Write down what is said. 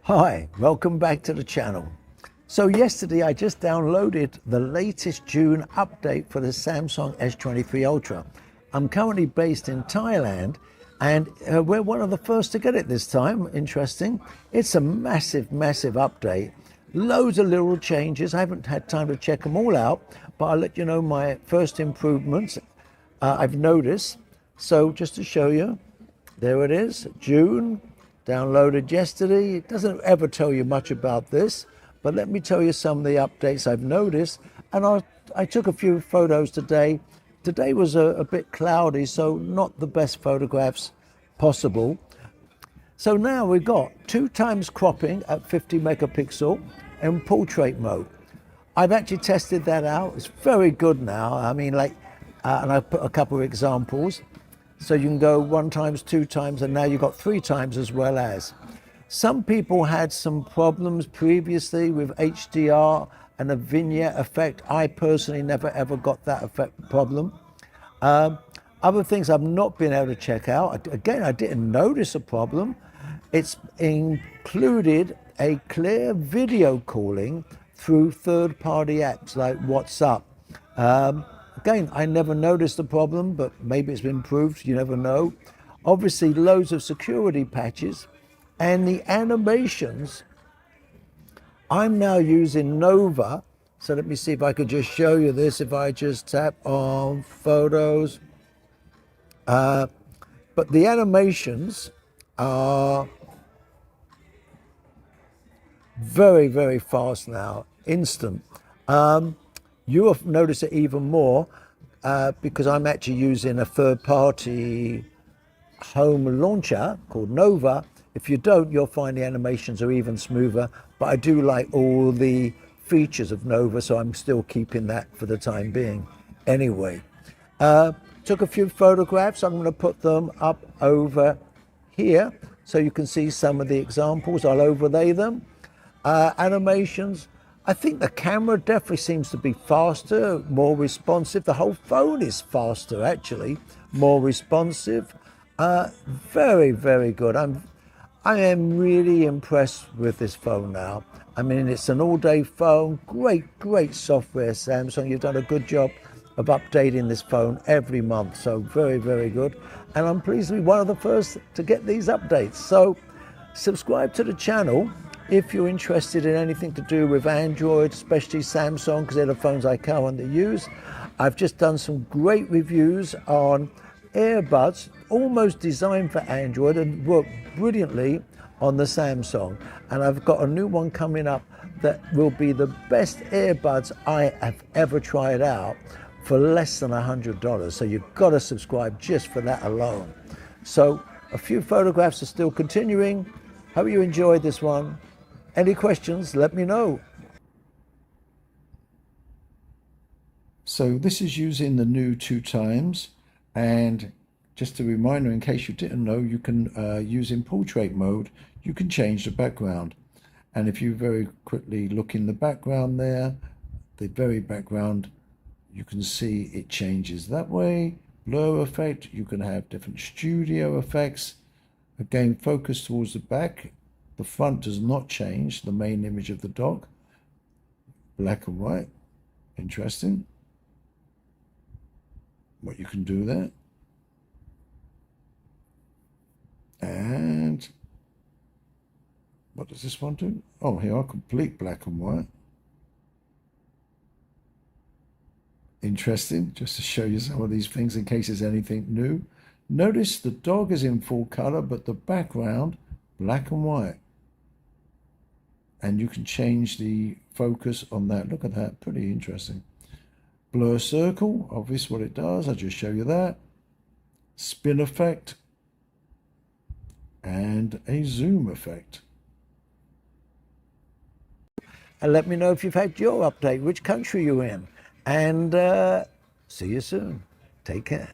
Hi, welcome back to the channel. So yesterday I just downloaded the latest June update for the Samsung S23 Ultra. I'm currently based in Thailand and we're one of the first to get it this time. Interesting. It's a massive update. Loads of little changes. I haven't had time to check them all out, but I'll let you know my first improvements I've noticed. So just to show you, there it is, June. Downloaded yesterday. It doesn't ever tell you much about this, but let me tell you some of the updates I've noticed. And I took a few photos today. Today was a bit cloudy, so not the best photographs possible. So now we've got 2x cropping at 50 megapixel and portrait mode. I've actually tested that out. It's very good now. I mean, and I put a couple of examples. So you can go 1x, 2x, and now you've got 3x as well as. Some people had some problems previously with HDR and a vignette effect. I personally never ever got that effect problem. Other things I've not been able to check out. Again, I didn't notice a problem. It's included a clear video calling through third-party apps like WhatsApp. Again, I never noticed the problem, but maybe it's been improved, you never know. Obviously, loads of security patches and the animations. I'm now using Nova, so let me see if I could just show you this if I just tap on photos. But the animations are very fast now, instant. You will notice it even more because I'm actually using a third-party home launcher called Nova. If you don't, you'll find the animations are even smoother, but I do like all the features of Nova, so I'm still keeping that for the time being. Anyway, took a few photographs. I'm going to put them up over here so you can see some of the examples. I'll overlay them. Animations. I think the camera definitely seems to be faster, more responsive. The whole phone is faster, actually, more responsive. Very good. I am really impressed with this phone now. I mean, it's an all-day phone. Great software, Samsung. You've done a good job of updating this phone every month. So very good. And I'm pleased to be one of the first to get these updates. So subscribe to the channel if you're interested in anything to do with Android, especially Samsung, because they're the phones I currently use. I've just done some great reviews on earbuds, almost designed for Android and work brilliantly on the Samsung. And I've got a new one coming up that will be the best earbuds I have ever tried out for less than $100. So you've got to subscribe just for that alone. So a few photographs are still continuing. Hope you enjoyed this one. Any questions, let me know. So this is using the new 2x, and just a reminder in case you didn't know, you can use in portrait mode, you can change the background. And if you very quickly look in the background there, the very background, you can see it changes that way. Blur effect, you can have different studio effects. Again, focus towards the back. The front does not change, the main image of the dog. Black and white. Interesting what you can do there. And what does this one do? Oh, here are complete black and white. Interesting, just to show you some of these things in case there's anything new. Notice the dog is in full color, but the background, black and white. And you can change the focus on that. Look at that, pretty interesting. Blur circle, obvious what it does. I'll just show you that. Spin effect. And a zoom effect. And let me know if you've had your update, which country you're in. And see you soon. Take care.